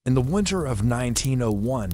In the winter of 1901,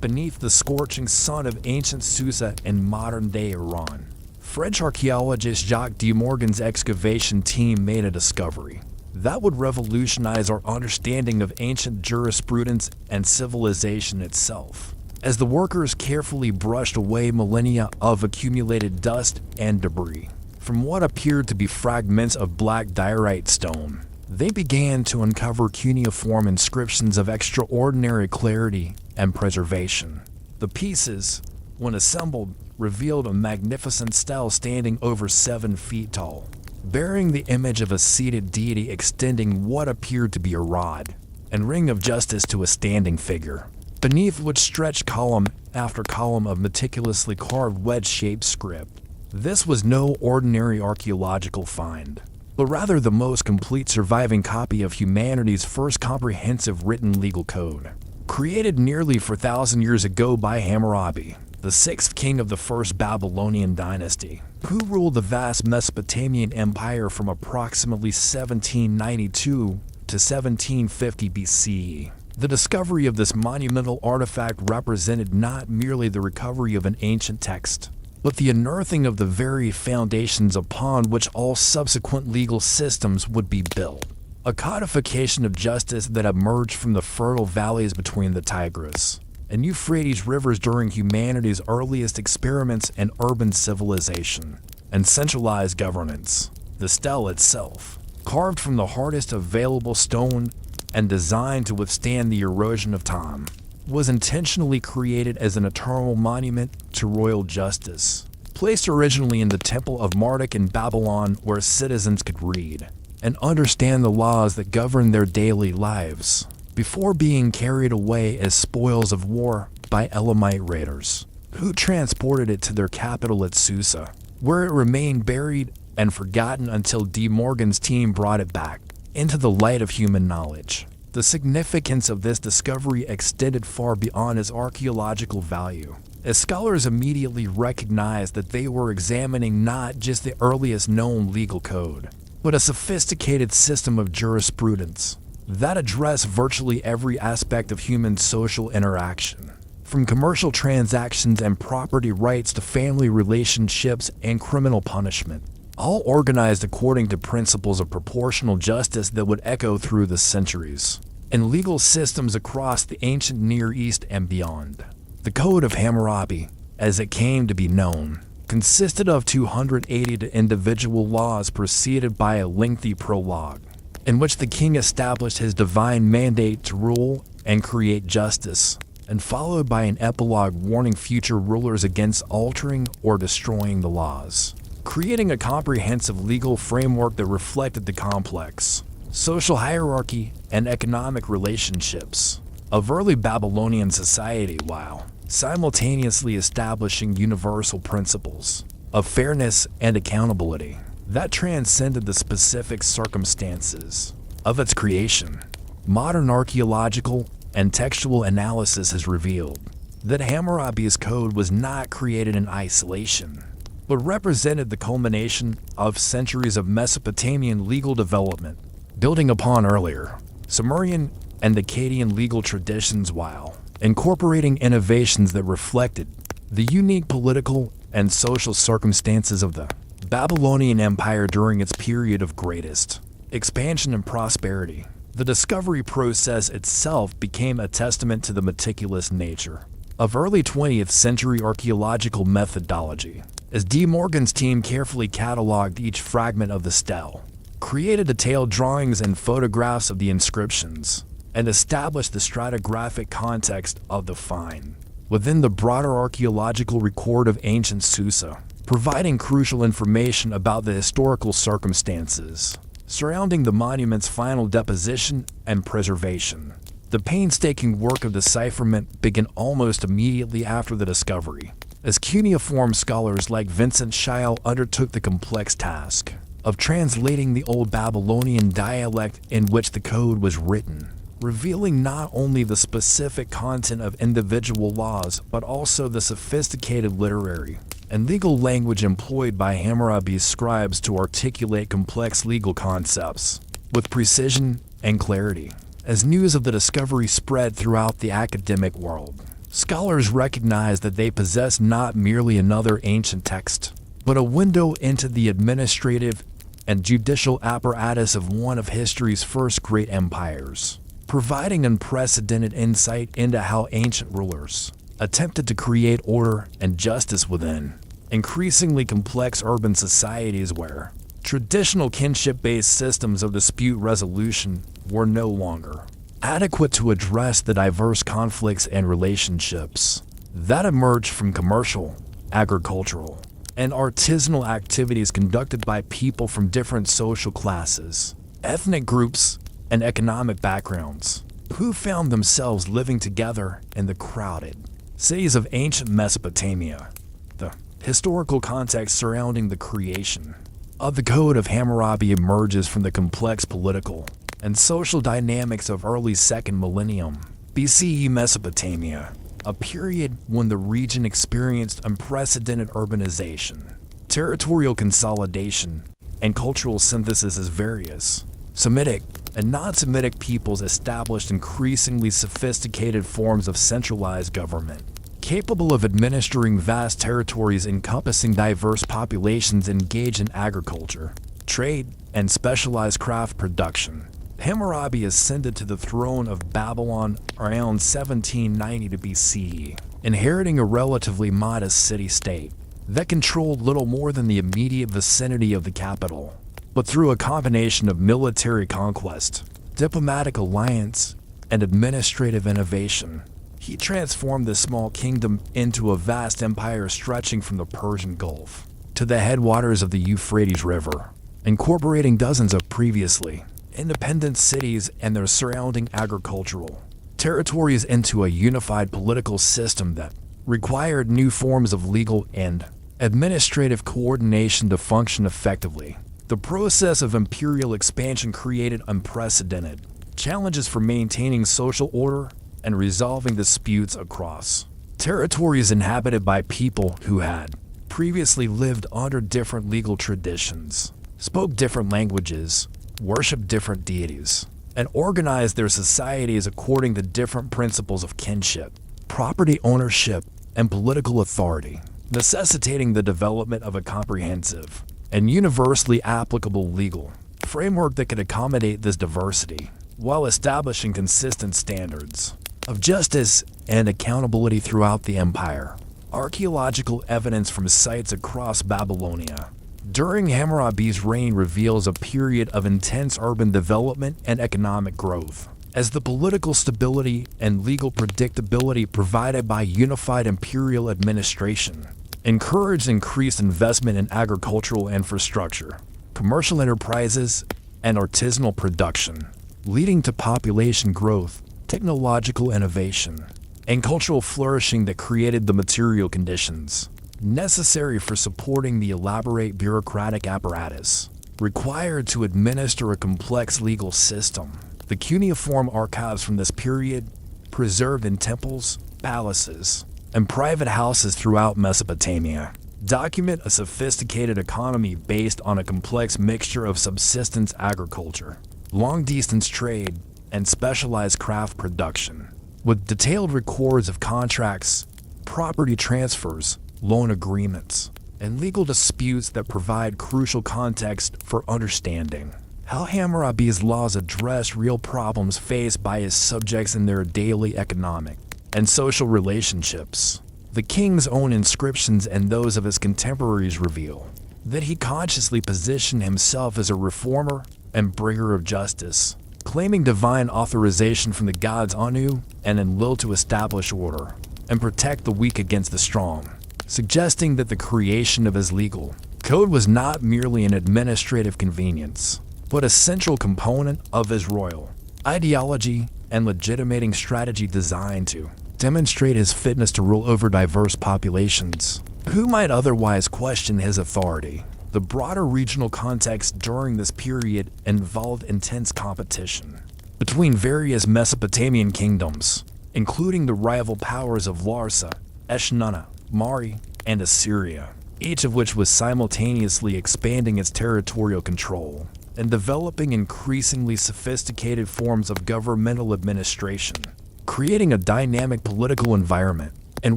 beneath the scorching sun of ancient Susa in modern-day Iran, French archaeologist Jacques de Morgan's excavation team made a discovery that would revolutionize our understanding of ancient jurisprudence and civilization itself. As the workers carefully brushed away millennia of accumulated dust and debris from what appeared to be fragments of black diorite stone, they began to uncover cuneiform inscriptions of extraordinary clarity and preservation. The pieces, when assembled, revealed a magnificent stele standing over 7 feet tall, bearing the image of a seated deity extending what appeared to be a rod and ring of justice to a standing figure, beneath which stretched column after column of meticulously carved wedge-shaped script. This was no ordinary archaeological find, but rather the most complete surviving copy of humanity's first comprehensive written legal code, created nearly 4,000 years ago by Hammurabi, the 6th king of the First Babylonian Dynasty, who ruled the vast Mesopotamian Empire from approximately 1792 to 1750 BCE. The discovery of this monumental artifact represented not merely the recovery of an ancient text, but the unearthing of the very foundations upon which all subsequent legal systems would be built. A codification of justice that emerged from the fertile valleys between the Tigris and Euphrates rivers during humanity's earliest experiments in urban civilization and centralized governance. The stele itself, carved from the hardest available stone and designed to withstand the erosion of time, was intentionally created as an eternal monument to royal justice, placed originally in the temple of Marduk in Babylon, where citizens could read and understand the laws that govern their daily lives, before being carried away as spoils of war by Elamite raiders, who transported it to their capital at Susa, where it remained buried and forgotten until de Morgan's team brought it back into the light of human knowledge. The significance of this discovery extended far beyond its archaeological value, as scholars immediately recognized that they were examining not just the earliest known legal code, but a sophisticated system of jurisprudence that addressed virtually every aspect of human social interaction, from commercial transactions and property rights to family relationships and criminal punishment, all organized according to principles of proportional justice that would echo through the centuries in legal systems across the ancient Near East and beyond. The Code of Hammurabi, as it came to be known, consisted of 280 individual laws preceded by a lengthy prologue, in which the king established his divine mandate to rule and create justice, and followed by an epilogue warning future rulers against altering or destroying the laws, creating a comprehensive legal framework that reflected the complex social hierarchy and economic relationships of early Babylonian society, while simultaneously establishing universal principles of fairness and accountability that transcended the specific circumstances of its creation. Modern archaeological and textual analysis has revealed that Hammurabi's code was not created in isolation, but represented the culmination of centuries of Mesopotamian legal development, building upon earlier Sumerian and Akkadian legal traditions while incorporating innovations that reflected the unique political and social circumstances of the Babylonian Empire during its period of greatest expansion and prosperity. The discovery process itself became a testament to the meticulous nature of early 20th century archaeological methodology, as de Morgan's team carefully cataloged each fragment of the stele, created detailed drawings and photographs of the inscriptions, and established the stratigraphic context of the find within the broader archaeological record of ancient Susa, providing crucial information about the historical circumstances surrounding the monument's final deposition and preservation. The painstaking work of decipherment began almost immediately after the discovery, as cuneiform scholars like Vincent Scheil undertook the complex task of translating the Old Babylonian dialect in which the code was written, revealing not only the specific content of individual laws, but also the sophisticated literary and legal language employed by Hammurabi's scribes to articulate complex legal concepts with precision and clarity. As news of the discovery spread throughout the academic world, scholars recognized that they possessed not merely another ancient text, but a window into the administrative and judicial apparatus of one of history's first great empires, providing unprecedented insight into how ancient rulers attempted to create order and justice within increasingly complex urban societies where traditional kinship-based systems of dispute resolution were no longer adequate to address the diverse conflicts and relationships that emerged from commercial, agricultural, and artisanal activities conducted by people from different social classes, ethnic groups, and economic backgrounds, who found themselves living together in the crowded cities of ancient Mesopotamia. The historical context surrounding the creation of the Code of Hammurabi emerges from the complex political and social dynamics of early 2nd millennium BCE Mesopotamia, a period when the region experienced unprecedented urbanization, territorial consolidation, and cultural synthesis as various Semitic and non-Semitic peoples established increasingly sophisticated forms of centralized government, capable of administering vast territories encompassing diverse populations engaged in agriculture, trade, and specialized craft production. Hammurabi ascended to the throne of Babylon around 1790 BCE, inheriting a relatively modest city-state that controlled little more than the immediate vicinity of the capital. But through a combination of military conquest, diplomatic alliance, and administrative innovation, he transformed this small kingdom into a vast empire stretching from the Persian Gulf to the headwaters of the Euphrates River, incorporating dozens of previously independent cities and their surrounding agricultural territories into a unified political system that required new forms of legal and administrative coordination to function effectively. The process of imperial expansion created unprecedented challenges for maintaining social order and resolving disputes across territories inhabited by people who had previously lived under different legal traditions, spoke different languages, worshiped different deities, and organized their societies according to different principles of kinship, property ownership, and political authority, necessitating the development of a comprehensive and universally applicable legal framework that could accommodate this diversity, while establishing consistent standards of justice and accountability throughout the empire. Archaeological evidence from sites across Babylonia during Hammurabi's reign reveals a period of intense urban development and economic growth, as the political stability and legal predictability provided by unified imperial administration encouraged increased investment in agricultural infrastructure, commercial enterprises, and artisanal production, leading to population growth, technological innovation, and cultural flourishing that created the material conditions necessary for supporting the elaborate bureaucratic apparatus required to administer a complex legal system. The cuneiform archives from this period, preserved in temples, palaces, and private houses throughout Mesopotamia, document a sophisticated economy based on a complex mixture of subsistence agriculture, long-distance trade, and specialized craft production, with detailed records of contracts, property transfers, loan agreements, and legal disputes that provide crucial context for understanding how Hammurabi's laws address real problems faced by his subjects in their daily economic and social relationships. The king's own inscriptions and those of his contemporaries reveal that he consciously positioned himself as a reformer and bringer of justice, claiming divine authorization from the gods Anu and Enlil to establish order and protect the weak against the strong, suggesting that the creation of his legal code was not merely an administrative convenience, but a central component of his royal ideology and legitimating strategy designed to demonstrate his fitness to rule over diverse populations who might otherwise question his authority. The broader regional context during this period involved intense competition between various Mesopotamian kingdoms, including the rival powers of Larsa, Eshnunna, Mari, and Assyria, each of which was simultaneously expanding its territorial control and developing increasingly sophisticated forms of governmental administration, creating a dynamic political environment in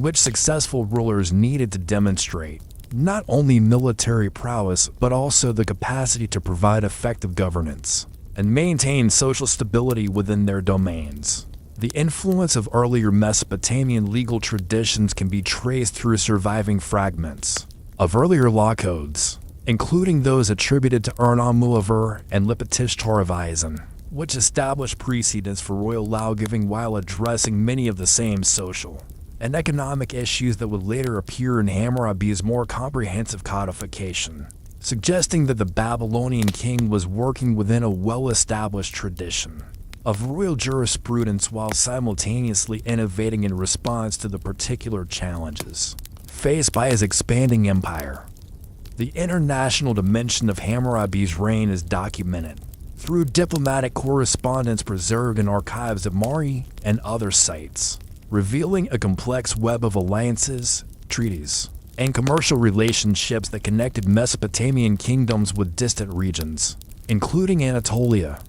which successful rulers needed to demonstrate not only military prowess but also the capacity to provide effective governance and maintain social stability within their domains. The influence of earlier Mesopotamian legal traditions can be traced through surviving fragments of earlier law codes, including those attributed to Ur-Nammu-Aver and Lipitishtar-Avizan, which established precedents for royal law-giving while addressing many of the same social and economic issues that would later appear in Hammurabi's more comprehensive codification, suggesting that the Babylonian king was working within a well-established tradition of royal jurisprudence while simultaneously innovating in response to the particular challenges faced by his expanding empire. The international dimension of Hammurabi's reign is documented through diplomatic correspondence preserved in archives of Mari and other sites, revealing a complex web of alliances, treaties, and commercial relationships that connected Mesopotamian kingdoms with distant regions, including Anatolia,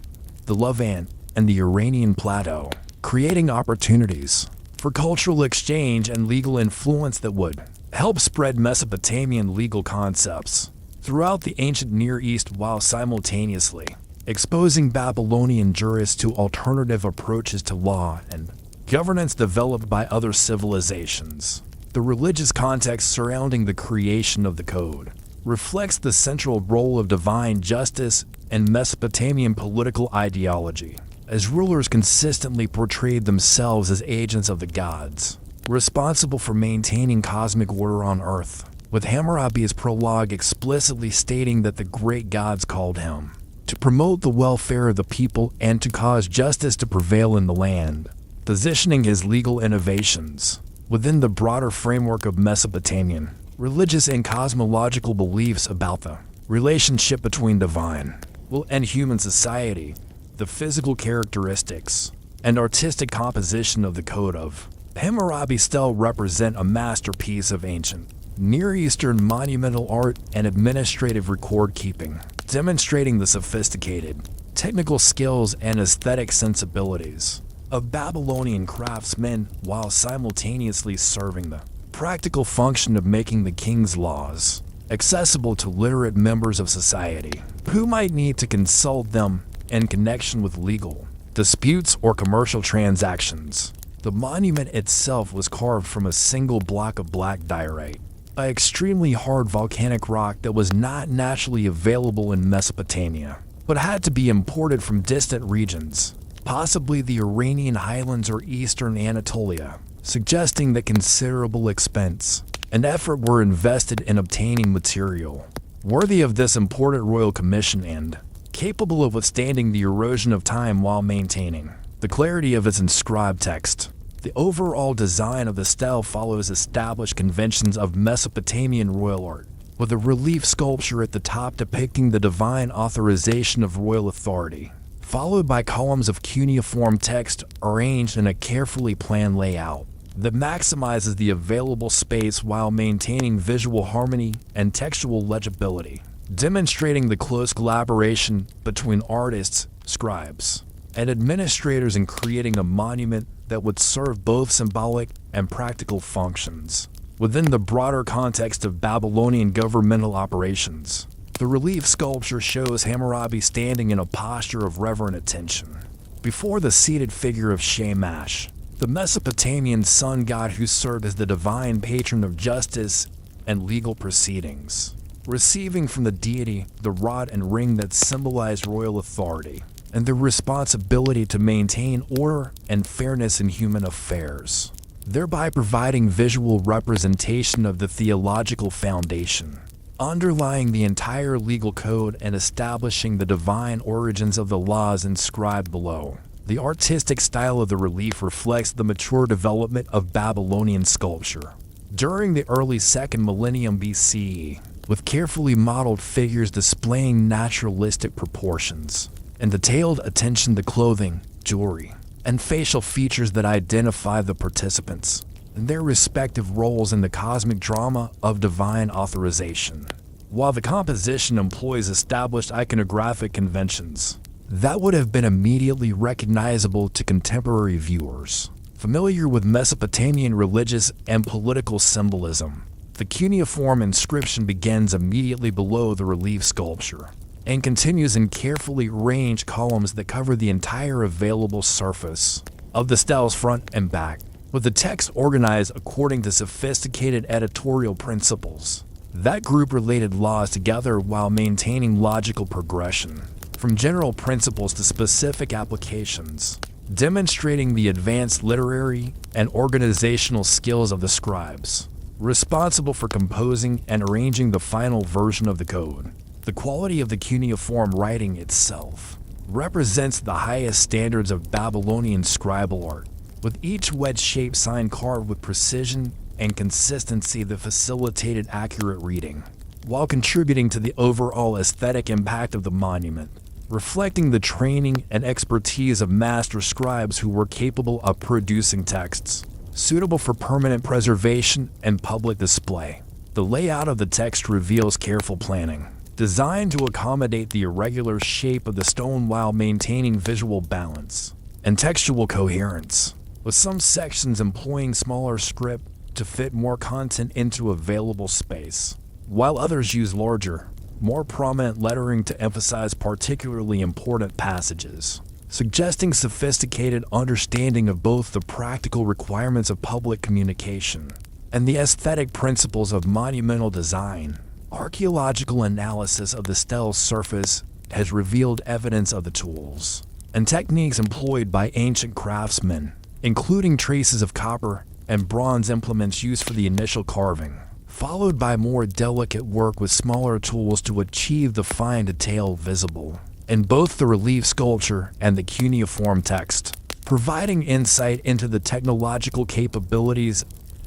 the Levant, and the Iranian plateau, creating opportunities for cultural exchange and legal influence that would help spread Mesopotamian legal concepts throughout the ancient Near East while simultaneously exposing Babylonian jurists to alternative approaches to law and governance developed by other civilizations. The religious context surrounding the creation of the code reflects the central role of divine justice and Mesopotamian political ideology, as rulers consistently portrayed themselves as agents of the gods, responsible for maintaining cosmic order on Earth, with Hammurabi's prologue explicitly stating that the great gods called him to promote the welfare of the people and to cause justice to prevail in the land, positioning his legal innovations within the broader framework of Mesopotamian religious and cosmological beliefs about the relationship between divine will and human society, the physical characteristics and artistic composition of the code of Hammurabi stele represent a masterpiece of ancient Near Eastern monumental art and administrative record-keeping, demonstrating the sophisticated technical skills and aesthetic sensibilities of Babylonian craftsmen while simultaneously serving the practical function of making the king's laws accessible to literate members of society who might need to consult them in connection with legal disputes or commercial transactions. The monument itself was carved from a single block of black diorite, an extremely hard volcanic rock that was not naturally available in Mesopotamia, but had to be imported from distant regions, possibly the Iranian highlands or eastern Anatolia, suggesting that considerable expense and effort were invested in obtaining material worthy of this important royal commission and capable of withstanding the erosion of time while maintaining the clarity of its inscribed text. The overall design of the stele follows established conventions of Mesopotamian royal art, with a relief sculpture at the top depicting the divine authorization of royal authority, followed by columns of cuneiform text arranged in a carefully planned layout that maximizes the available space while maintaining visual harmony and textual legibility, demonstrating the close collaboration between artists, scribes, and administrators in creating a monument that would serve both symbolic and practical functions within the broader context of Babylonian governmental operations. The relief sculpture shows Hammurabi standing in a posture of reverent attention before the seated figure of Shamash, the Mesopotamian sun god who served as the divine patron of justice and legal proceedings, receiving from the deity the rod and ring that symbolized royal authority and the responsibility to maintain order and fairness in human affairs, thereby providing visual representation of the theological foundation underlying the entire legal code and establishing the divine origins of the laws inscribed below. The artistic style of the relief reflects the mature development of Babylonian sculpture during the early 2nd millennium BCE, with carefully modeled figures displaying naturalistic proportions and detailed attention to clothing, jewelry, and facial features that identify the participants and their respective roles in the cosmic drama of divine authorization. while the composition employs established iconographic conventions that would have been immediately recognizable to contemporary viewers familiar with Mesopotamian religious and political symbolism. The cuneiform inscription begins immediately below the relief sculpture and continues in carefully arranged columns that cover the entire available surface of the stele's front and back, with the text organized according to sophisticated editorial principles that group related laws together while maintaining logical progression from general principles to specific applications, demonstrating the advanced literary and organizational skills of the scribes responsible for composing and arranging the final version of the code. The quality of the cuneiform writing itself represents the highest standards of Babylonian scribal art, with each wedge-shaped sign carved with precision and consistency that facilitated accurate reading, while contributing to the overall aesthetic impact of the monument, reflecting the training and expertise of master scribes who were capable of producing texts suitable for permanent preservation and public display. The layout of the text reveals careful planning, designed to accommodate the irregular shape of the stone while maintaining visual balance and textual coherence, with some sections employing smaller script to fit more content into available space, while others use larger, more prominent lettering to emphasize particularly important passages, suggesting sophisticated understanding of both the practical requirements of public communication and the aesthetic principles of monumental design. Archaeological analysis of the stele's surface has revealed evidence of the tools and techniques employed by ancient craftsmen, including traces of copper and bronze implements used for the initial carving, followed by more delicate work with smaller tools to achieve the fine detail visible in both the relief sculpture and the cuneiform text, providing insight into the technological capabilities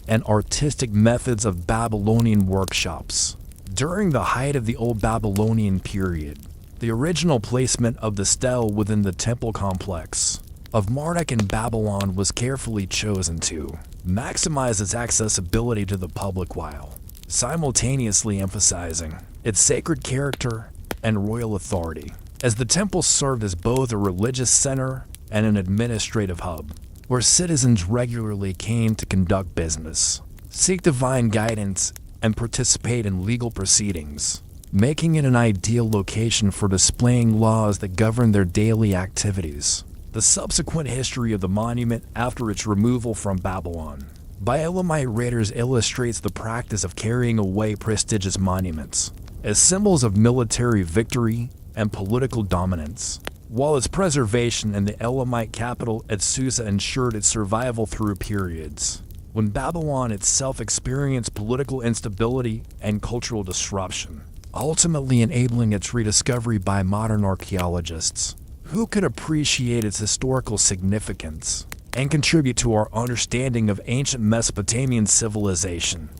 and artistic methods of Babylonian workshops. During the height of the Old Babylonian period, the original placement of the stele within the temple complex of Marduk in Babylon was carefully chosen to maximize its accessibility to the public while simultaneously emphasizing its sacred character and royal authority, as the temple served as both a religious center and an administrative hub, where citizens regularly came to conduct business, seek divine guidance, and participate in legal proceedings, making it an ideal location for displaying laws that govern their daily activities. The subsequent history of the monument after its removal from Babylon by Elamite raiders illustrates the practice of carrying away prestigious monuments as symbols of military victory and political dominance, while its preservation in the Elamite capital at Susa ensured its survival through periods when Babylon itself experienced political instability and cultural disruption, ultimately enabling its rediscovery by modern archaeologists who could appreciate its historical significance and contribute to our understanding of ancient Mesopotamian civilization.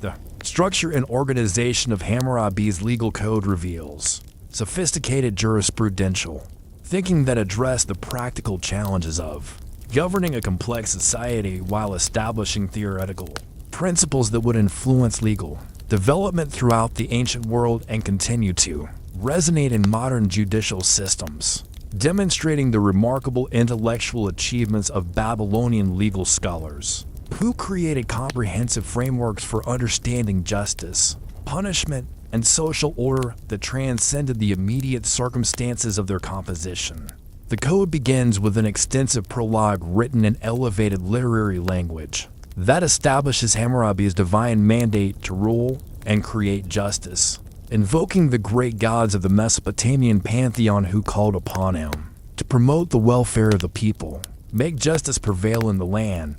The structure and organization of Hammurabi's legal code reveals sophisticated jurisprudential thinking that addressed the practical challenges of governing a complex society while establishing theoretical principles that would influence legal development throughout the ancient world and continue to resonate in modern judicial systems, demonstrating the remarkable intellectual achievements of Babylonian legal scholars who created comprehensive frameworks for understanding justice, punishment, and social order that transcended the immediate circumstances of their composition. The code begins with an extensive prologue written in elevated literary language that establishes Hammurabi's divine mandate to rule and create justice, invoking the great gods of the Mesopotamian pantheon who called upon him to promote the welfare of the people, make justice prevail in the land,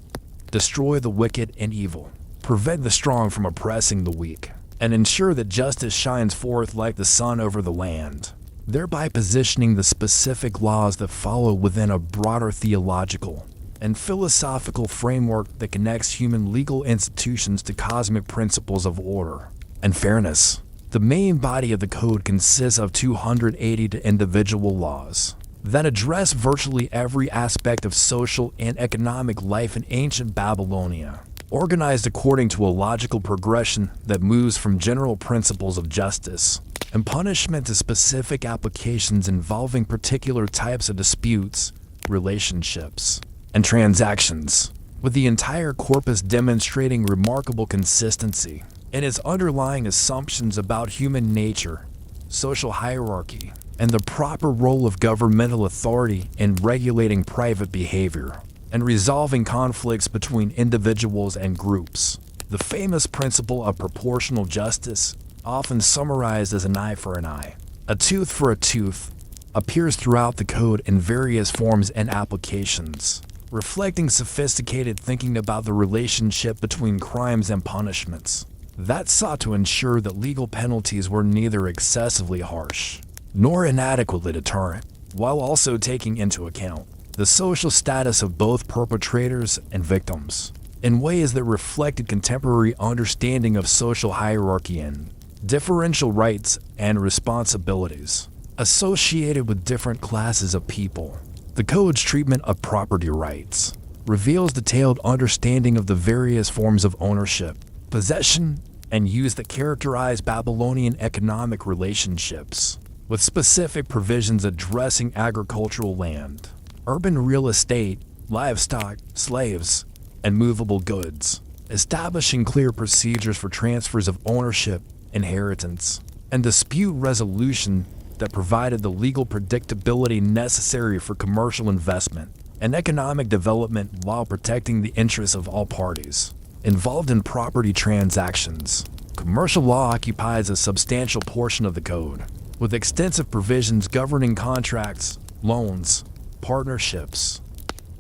destroy the wicked and evil, prevent the strong from oppressing the weak, and ensure that justice shines forth like the sun over the land, thereby positioning the specific laws that follow within a broader theological and philosophical framework that connects human legal institutions to cosmic principles of order and fairness. The main body of the code consists of 280 individual laws that address virtually every aspect of social and economic life in ancient Babylonia, organized according to a logical progression that moves from general principles of justice and punishment to specific applications involving particular types of disputes, relationships, and transactions, with the entire corpus demonstrating remarkable consistency in its underlying assumptions about human nature, social hierarchy, and the proper role of governmental authority in regulating private behavior and resolving conflicts between individuals and groups. The famous principle of proportional justice, often summarized as an eye for an eye, a tooth for a tooth, appears throughout the code in various forms and applications, reflecting sophisticated thinking about the relationship between crimes and punishments that sought to ensure that legal penalties were neither excessively harsh nor inadequately deterrent, while also taking into account the social status of both perpetrators and victims in ways that reflected contemporary understanding of social hierarchy and differential rights and responsibilities associated with different classes of people. The code's treatment of property rights reveals detailed understanding of the various forms of ownership, possession, and use that characterize Babylonian economic relationships, with specific provisions addressing agricultural land, urban real estate, livestock, slaves, and movable goods, establishing clear procedures for transfers of ownership, inheritance, and dispute resolution that provided the legal predictability necessary for commercial investment and economic development while protecting the interests of all parties involved in property transactions. Commercial law occupies a substantial portion of the code, with extensive provisions governing contracts, loans, partnerships,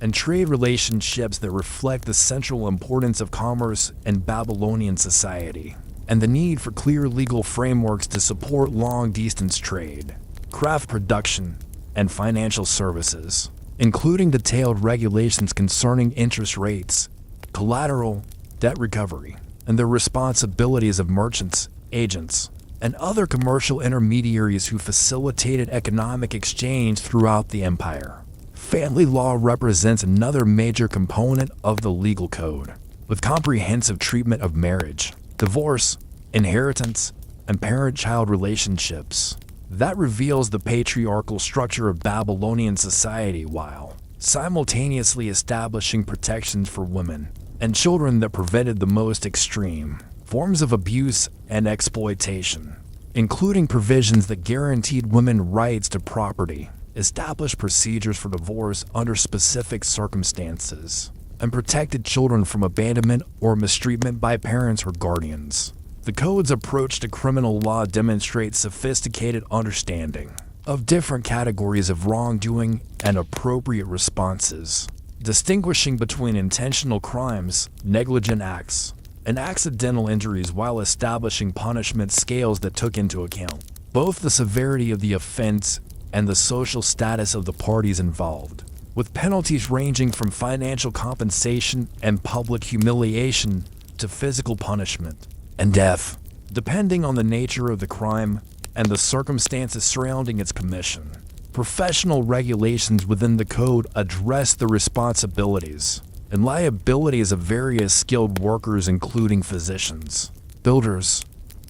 and trade relationships that reflect the central importance of commerce in Babylonian society, and the need for clear legal frameworks to support long-distance trade, craft production, and financial services, including detailed regulations concerning interest rates, collateral, debt recovery, and the responsibilities of merchants, agents, and other commercial intermediaries who facilitated economic exchange throughout the empire. Family law represents another major component of the legal code, with comprehensive treatment of marriage, divorce, inheritance, and parent-child relationships that reveals the patriarchal structure of Babylonian society while simultaneously establishing protections for women and children that prevented the most extreme forms of abuse and exploitation, including provisions that guaranteed women rights to property, established procedures for divorce under specific circumstances, and protected children from abandonment or mistreatment by parents or guardians. The code's approach to criminal law demonstrates sophisticated understanding of different categories of wrongdoing and appropriate responses, distinguishing between intentional crimes, negligent acts, and accidental injuries while establishing punishment scales that took into account both the severity of the offense and the social status of the parties involved, with penalties ranging from financial compensation and public humiliation to physical punishment and death, depending on the nature of the crime and the circumstances surrounding its commission. Professional regulations within the code address the responsibilities and liabilities of various skilled workers, including physicians, builders,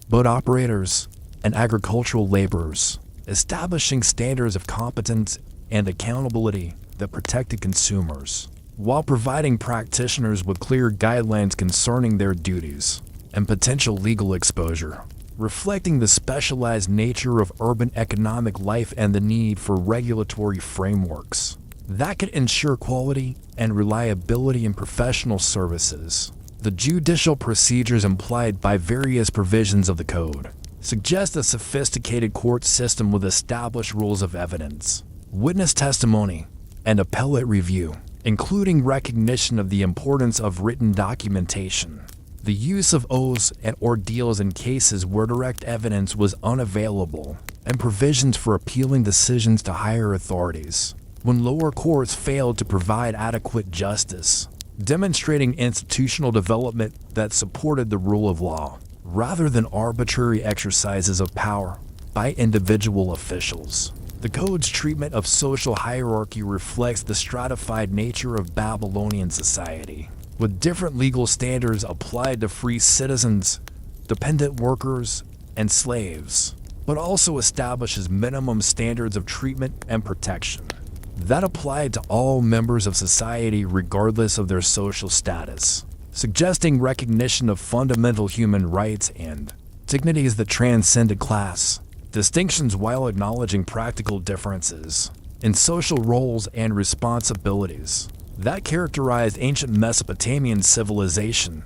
boat operators, and agricultural laborers, establishing standards of competence and accountability that protected consumers, while providing practitioners with clear guidelines concerning their duties and potential legal exposure, reflecting the specialized nature of urban economic life and the need for regulatory frameworks that could ensure quality and reliability in professional services. The judicial procedures implied by various provisions of the code suggest a sophisticated court system with established rules of evidence, witness testimony, and appellate review, including recognition of the importance of written documentation, the use of oaths and ordeals in cases where direct evidence was unavailable, and provisions for appealing decisions to higher authorities when lower courts failed to provide adequate justice, demonstrating institutional development that supported the rule of law, rather than arbitrary exercises of power by individual officials. The code's treatment of social hierarchy reflects the stratified nature of Babylonian society, with different legal standards applied to free citizens, dependent workers, and slaves, but also establishes minimum standards of treatment and protection that applied to all members of society regardless of their social status, suggesting recognition of fundamental human rights and dignities that transcended class distinctions while acknowledging practical differences in social roles and responsibilities that characterized ancient Mesopotamian civilization.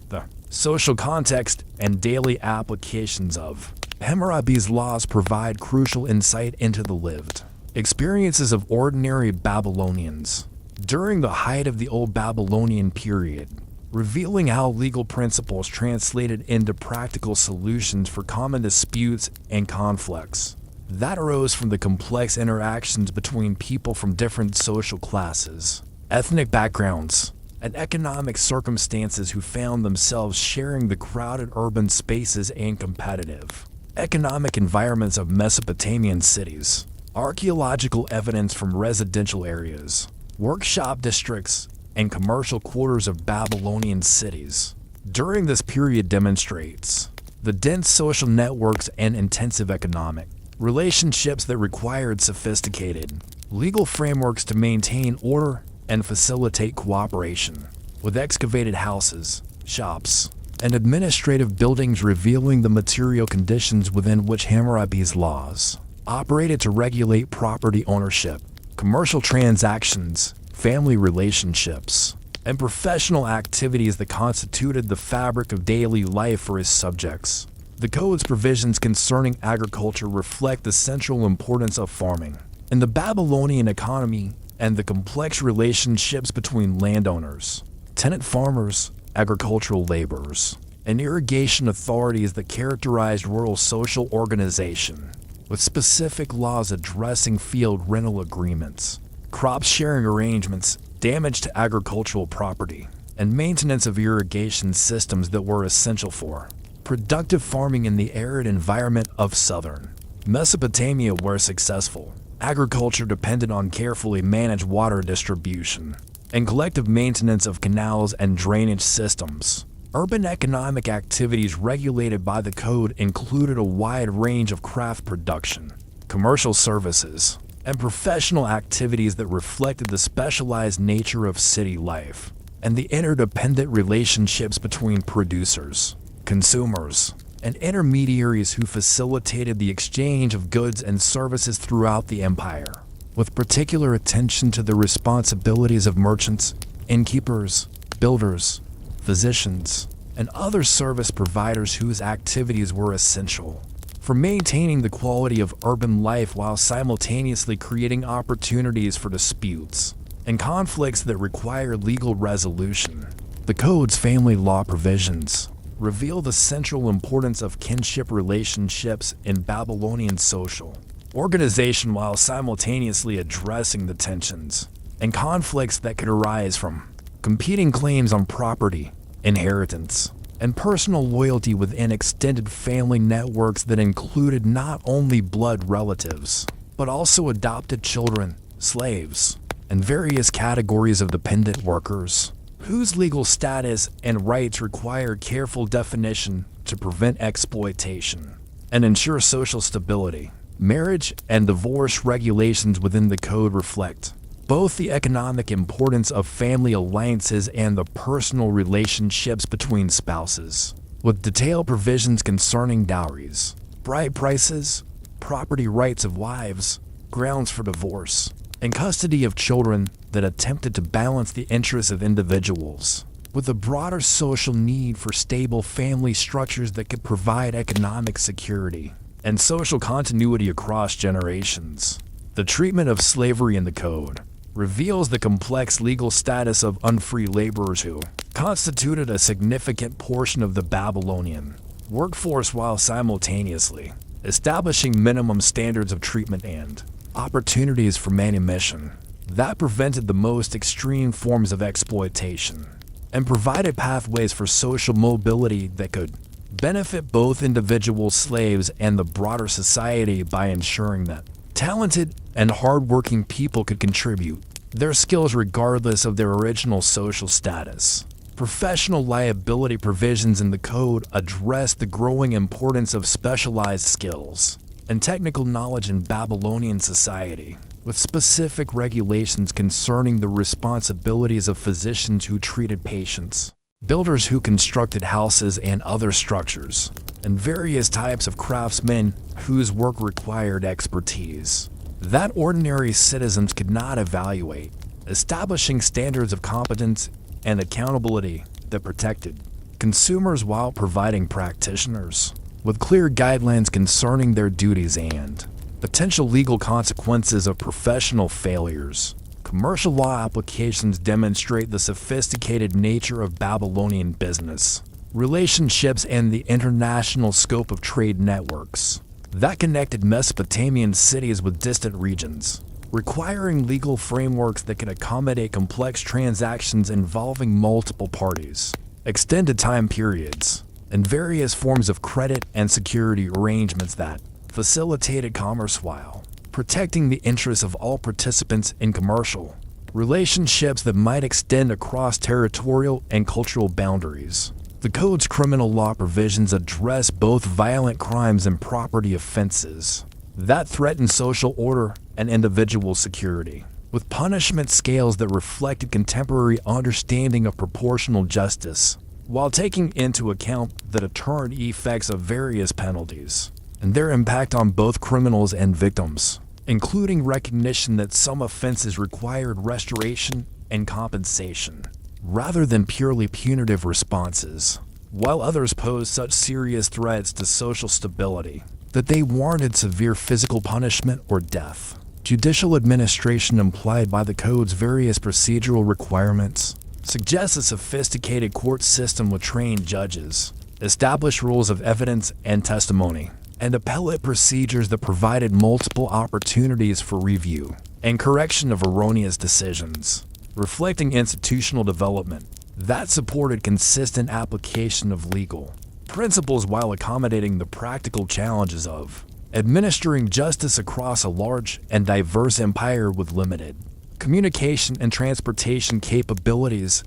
The social context and daily applications of Hammurabi's laws provide crucial insight into the lived experiences of ordinary Babylonians during the height of the Old Babylonian period, revealing how legal principles translated into practical solutions for common disputes and conflicts that arose from the complex interactions between people from different social classes, ethnic backgrounds, and economic circumstances who found themselves sharing the crowded urban spaces and competitive economic environments of Mesopotamian cities. Archaeological evidence from residential areas, workshop districts, and commercial quarters of Babylonian cities during this period demonstrates the dense social networks and intensive economic relationships that required sophisticated legal frameworks to maintain order and facilitate cooperation, with excavated houses, shops, and administrative buildings revealing the material conditions within which Hammurabi's laws operated to regulate property ownership, commercial transactions, family relationships, and professional activities that constituted the fabric of daily life for his subjects. The code's provisions concerning agriculture reflect the central importance of farming in the Babylonian economy and the complex relationships between landowners, tenant farmers, agricultural laborers, and irrigation authorities that characterized rural social organization, with specific laws addressing field rental agreements, crop sharing arrangements, damage to agricultural property, and maintenance of irrigation systems that were essential for productive farming in the arid environment of southern Mesopotamia. Where successful agriculture depended on carefully managed water distribution and collective maintenance of canals and drainage systems. Urban economic activities regulated by the code included a wide range of craft production, commercial services, and professional activities that reflected the specialized nature of city life and the interdependent relationships between producers, consumers, and intermediaries who facilitated the exchange of goods and services throughout the empire, with particular attention to the responsibilities of merchants, innkeepers, builders, physicians, and other service providers whose activities were essential for maintaining the quality of urban life while simultaneously creating opportunities for disputes and conflicts that require legal resolution. The code's family law provisions reveal the central importance of kinship relationships in Babylonian social organization while simultaneously addressing the tensions and conflicts that could arise from competing claims on property, inheritance, and personal loyalty within extended family networks that included not only blood relatives, but also adopted children, slaves, and various categories of dependent workers, whose legal status and rights require careful definition to prevent exploitation and ensure social stability. Marriage and divorce regulations within the code reflect both the economic importance of family alliances and the personal relationships between spouses, with detailed provisions concerning dowries, bride prices, property rights of wives, grounds for divorce, and custody of children that attempted to balance the interests of individuals with a broader social need for stable family structures that could provide economic security and social continuity across generations. The treatment of slavery in the code reveals the complex legal status of unfree laborers who constituted a significant portion of the Babylonian workforce while simultaneously establishing minimum standards of treatment and opportunities for manumission that prevented the most extreme forms of exploitation and provided pathways for social mobility that could benefit both individual slaves and the broader society by ensuring that talented and hardworking people could contribute their skills regardless of their original social status. Professional liability provisions in the code address the growing importance of specialized skills and technical knowledge in Babylonian society, with specific regulations concerning the responsibilities of physicians who treated patients, builders who constructed houses and other structures, and various types of craftsmen whose work required expertise that ordinary citizens could not evaluate, establishing standards of competence and accountability that protected consumers while providing practitioners with clear guidelines concerning their duties and potential legal consequences of professional failures. Commercial law applications demonstrate the sophisticated nature of Babylonian business relationships and the international scope of trade networks that connected Mesopotamian cities with distant regions, requiring legal frameworks that can accommodate complex transactions involving multiple parties, extended time periods, and various forms of credit and security arrangements that facilitated commerce while protecting the interests of all participants in commercial relationships that might extend across territorial and cultural boundaries. The Code's criminal law provisions address both violent crimes and property offenses that threaten social order and individual security, with punishment scales that reflected contemporary understanding of proportional justice, while taking into account the deterrent effects of various penalties and their impact on both criminals and victims, including recognition that some offenses required restoration and compensation rather than purely punitive responses, while others posed such serious threats to social stability that they warranted severe physical punishment or death. Judicial administration implied by the Code's various procedural requirements suggests a sophisticated court system with trained judges, established rules of evidence and testimony, and appellate procedures that provided multiple opportunities for review and correction of erroneous decisions, reflecting institutional development that supported consistent application of legal principles while accommodating the practical challenges of administering justice across a large and diverse empire with limited communication and transportation capabilities.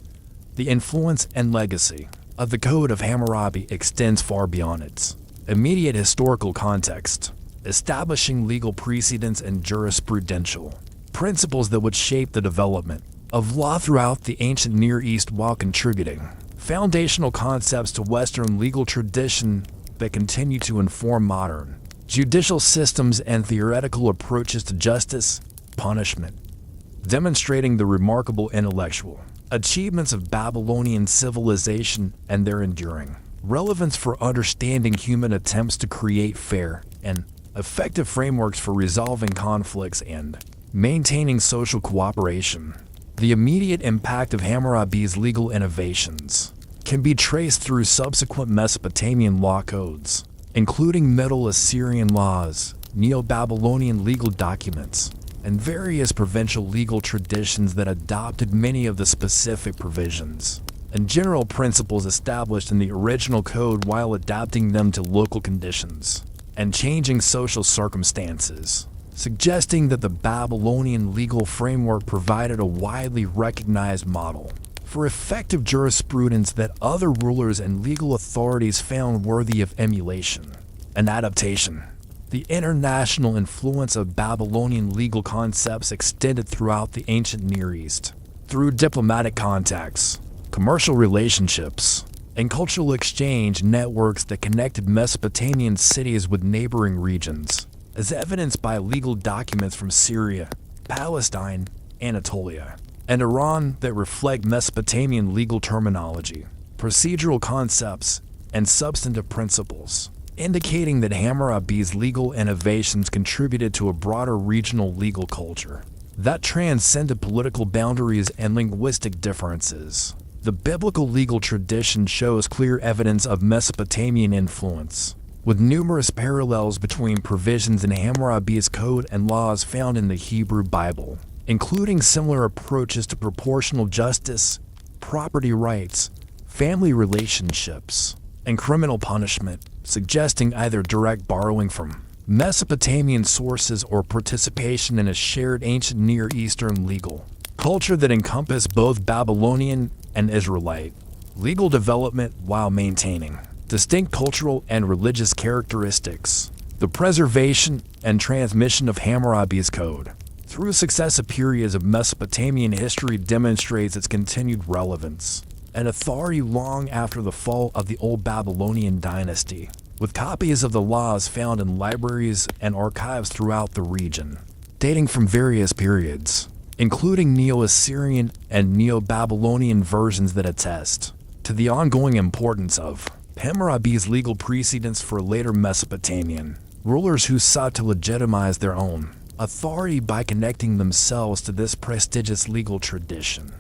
The influence and legacy of the Code of Hammurabi extends far beyond its immediate historical context, establishing legal precedents and jurisprudential principles that would shape the development of law throughout the ancient Near East while contributing foundational concepts to Western legal tradition that continue to inform modern judicial systems and theoretical approaches to justice, punishment, demonstrating the remarkable intellectual achievements of Babylonian civilization and their enduring relevance for understanding human attempts to create fair and effective frameworks for resolving conflicts and maintaining social cooperation. The immediate impact of Hammurabi's legal innovations can be traced through subsequent Mesopotamian law codes, including Middle Assyrian laws, Neo-Babylonian legal documents, and various provincial legal traditions that adopted many of the specific provisions and general principles established in the original code while adapting them to local conditions and changing social circumstances, suggesting that the Babylonian legal framework provided a widely recognized model for effective jurisprudence that other rulers and legal authorities found worthy of emulation and adaptation. The international influence of Babylonian legal concepts extended throughout the ancient Near East through diplomatic contacts, commercial relationships, and cultural exchange networks that connected Mesopotamian cities with neighboring regions, as evidenced by legal documents from Syria, Palestine, Anatolia, and Iran that reflect Mesopotamian legal terminology, procedural concepts, and substantive principles, indicating that Hammurabi's legal innovations contributed to a broader regional legal culture that transcended political boundaries and linguistic differences. The biblical legal tradition shows clear evidence of Mesopotamian influence, with numerous parallels between provisions in Hammurabi's code and laws found in the Hebrew Bible, including similar approaches to proportional justice, property rights, family relationships, and criminal punishment, suggesting either direct borrowing from Mesopotamian sources or participation in a shared ancient Near Eastern legal culture that encompassed both Babylonian and Israelite legal development while maintaining distinct cultural and religious characteristics, the preservation and transmission of Hammurabi's code through successive periods of Mesopotamian history demonstrates its continued relevance and authority long after the fall of the Old Babylonian Dynasty, with copies of the laws found in libraries and archives throughout the region, dating from various periods, including Neo-Assyrian and Neo-Babylonian versions that attest to the ongoing importance of Hammurabi's legal precedents for later Mesopotamian rulers who sought to legitimize their own authority by connecting themselves to this prestigious legal tradition.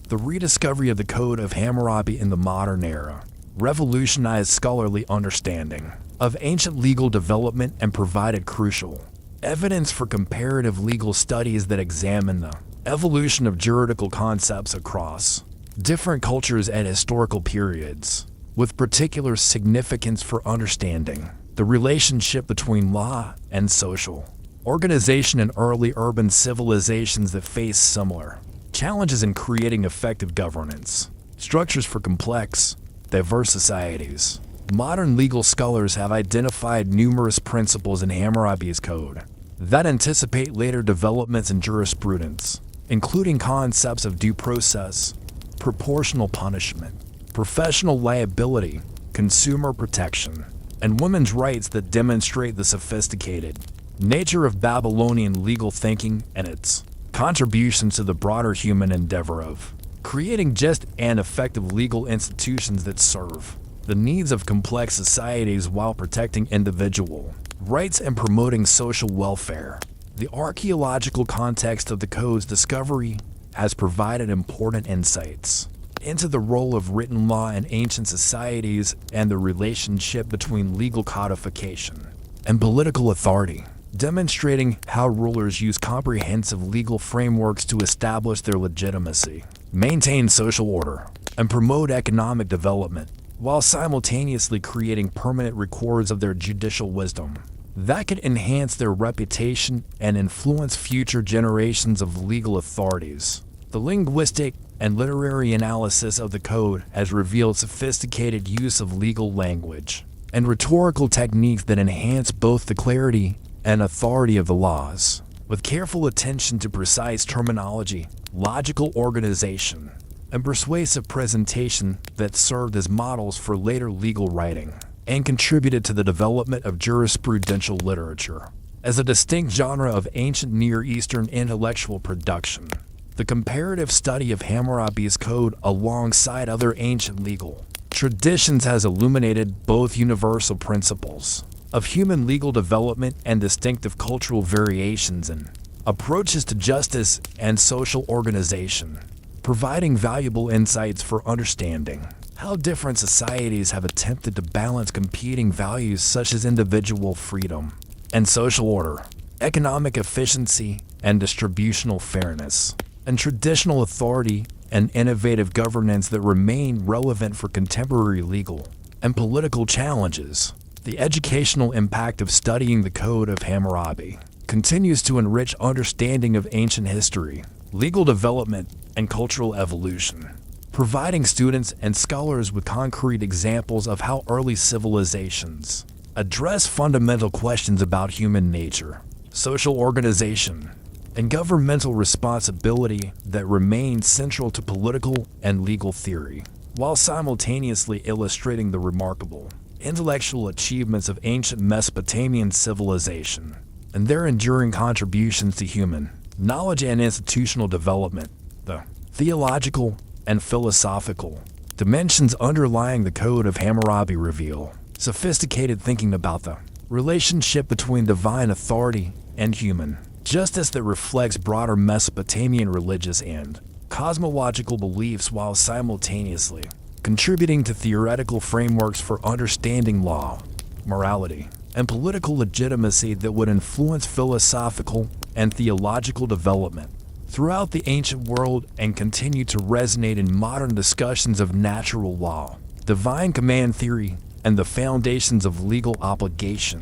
The rediscovery of the Code of Hammurabi in the modern era revolutionized scholarly understanding of ancient legal development and provided crucial evidence for comparative legal studies that examine the evolution of juridical concepts across different cultures and historical periods, with particular significance for understanding the relationship between law and social organization in early urban civilizations that face similar challenges in creating effective governance structures for complex, diverse societies. Modern legal scholars have identified numerous principles in Hammurabi's code that anticipate later developments in jurisprudence, including concepts of due process, proportional punishment, professional liability, consumer protection, and women's rights that demonstrate the sophisticated nature of Babylonian legal thinking and its contributions to the broader human endeavor of creating just and effective legal institutions that serve the needs of complex societies while protecting individual rights and promoting social welfare. The archaeological context of the code's discovery has provided important insights into the role of written law in ancient societies and the relationship between legal codification and political authority, demonstrating how rulers use comprehensive legal frameworks to establish their legitimacy, maintain social order, and promote economic development, while simultaneously creating permanent records of their judicial wisdom that could enhance their reputation and influence future generations of legal authorities. The linguistic and literary analysis of the code has revealed sophisticated use of legal language and rhetorical techniques that enhance both the clarity and authority of the laws, with careful attention to precise terminology, logical organization, and persuasive presentation that served as models for later legal writing and contributed to the development of jurisprudential literature as a distinct genre of ancient Near Eastern intellectual production. The comparative study of Hammurabi's code alongside other ancient legal traditions has illuminated both universal principles of human legal development and distinctive cultural variations in approaches to justice and social organization, providing valuable insights for understanding how different societies have attempted to balance competing values such as individual freedom and social order, economic efficiency and distributional fairness, and traditional authority and innovative governance that remain relevant for contemporary legal and political challenges. The educational impact of studying the Code of Hammurabi continues to enrich understanding of ancient history, legal development, and cultural evolution, providing students and scholars with concrete examples of how early civilizations address fundamental questions about human nature, social organization, and governmental responsibility that remain central to political and legal theory, while simultaneously illustrating the remarkable intellectual achievements of ancient Mesopotamian civilization and their enduring contributions to human knowledge and institutional development. The theological and philosophical dimensions underlying the Code of Hammurabi reveal sophisticated thinking about the relationship between divine authority and human justice that reflects broader Mesopotamian religious and cosmological beliefs while simultaneously contributing to theoretical frameworks for understanding law, morality, and political legitimacy that would influence philosophical and theological development throughout the ancient world and continue to resonate in modern discussions of natural law, divine command theory, and the foundations of legal obligation.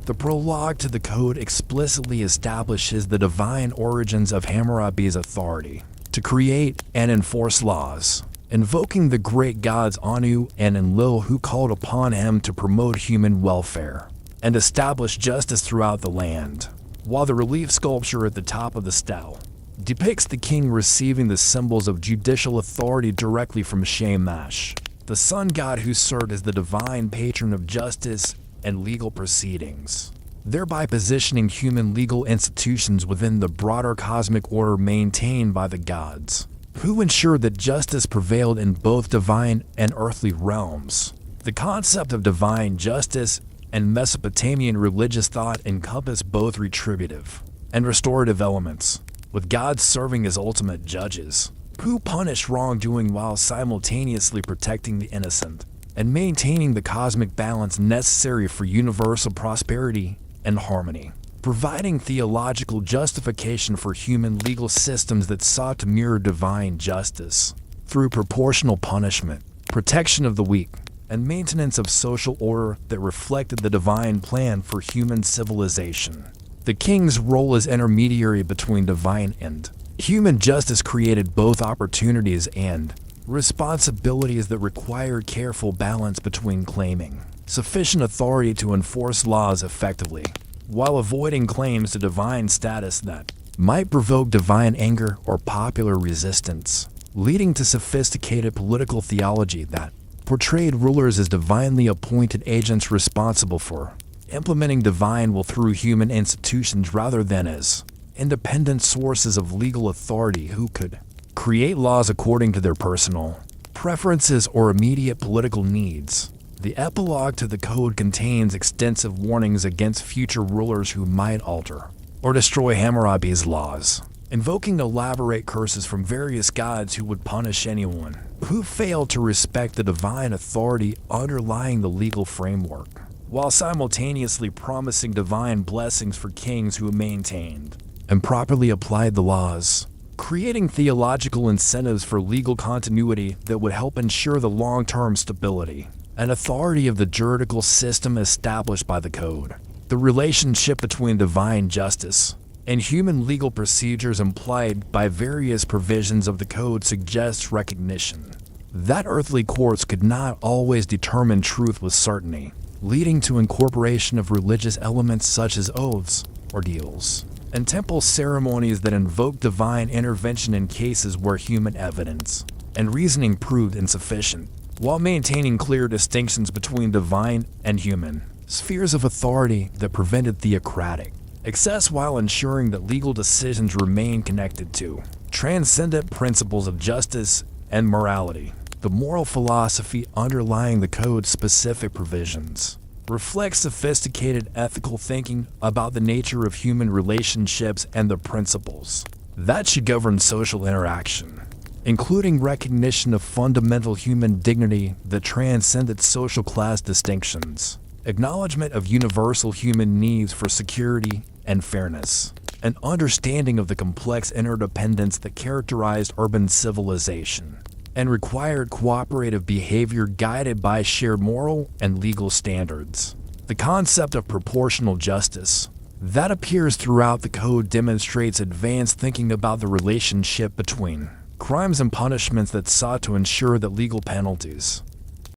The prologue to the code explicitly establishes the divine origins of Hammurabi's authority to create and enforce laws, invoking the great gods Anu and Enlil, who called upon him to promote human welfare and establish justice throughout the land, while the relief sculpture at the top of the stele depicts the king receiving the symbols of judicial authority directly from Shamash, the sun god who served as the divine patron of justice and legal proceedings, thereby positioning human legal institutions within the broader cosmic order maintained by the gods, who ensured that justice prevailed in both divine and earthly realms. The concept of divine justice and Mesopotamian religious thought encompass both retributive and restorative elements, with gods serving as ultimate judges, who punish wrongdoing while simultaneously protecting the innocent and maintaining the cosmic balance necessary for universal prosperity and harmony, providing theological justification for human legal systems that sought to mirror divine justice through proportional punishment, protection of the weak, and maintenance of social order that reflected the divine plan for human civilization. The king's role as intermediary between divine and human justice created both opportunities and responsibilities that required careful balance between claiming sufficient authority to enforce laws effectively, while avoiding claims to divine status that might provoke divine anger or popular resistance, leading to sophisticated political theology that portrayed rulers as divinely appointed agents responsible for implementing divine will through human institutions rather than as independent sources of legal authority who could create laws according to their personal preferences or immediate political needs. The epilogue to the code contains extensive warnings against future rulers who might alter or destroy Hammurabi's laws, invoking elaborate curses from various gods who would punish anyone who failed to respect the divine authority underlying the legal framework, while simultaneously promising divine blessings for kings who maintained and properly applied the laws, creating theological incentives for legal continuity that would help ensure the long-term stability and authority of the juridical system established by the code. The relationship between divine justice and human legal procedures implied by various provisions of the code suggests recognition that earthly courts could not always determine truth with certainty, leading to incorporation of religious elements such as oaths, ordeals, and temple ceremonies that invoke divine intervention in cases where human evidence and reasoning proved insufficient, while maintaining clear distinctions between divine and human spheres of authority that prevented theocratic excess while ensuring that legal decisions remain connected to transcendent principles of justice and morality. The moral philosophy underlying the code's specific provisions reflects sophisticated ethical thinking about the nature of human relationships and the principles that should govern social interaction, including recognition of fundamental human dignity that transcended social class distinctions, acknowledgement of universal human needs for security and fairness, and understanding of the complex interdependence that characterized urban civilization and required cooperative behavior guided by shared moral and legal standards. The concept of proportional justice that appears throughout the code demonstrates advanced thinking about the relationship between crimes and punishments that sought to ensure that legal penalties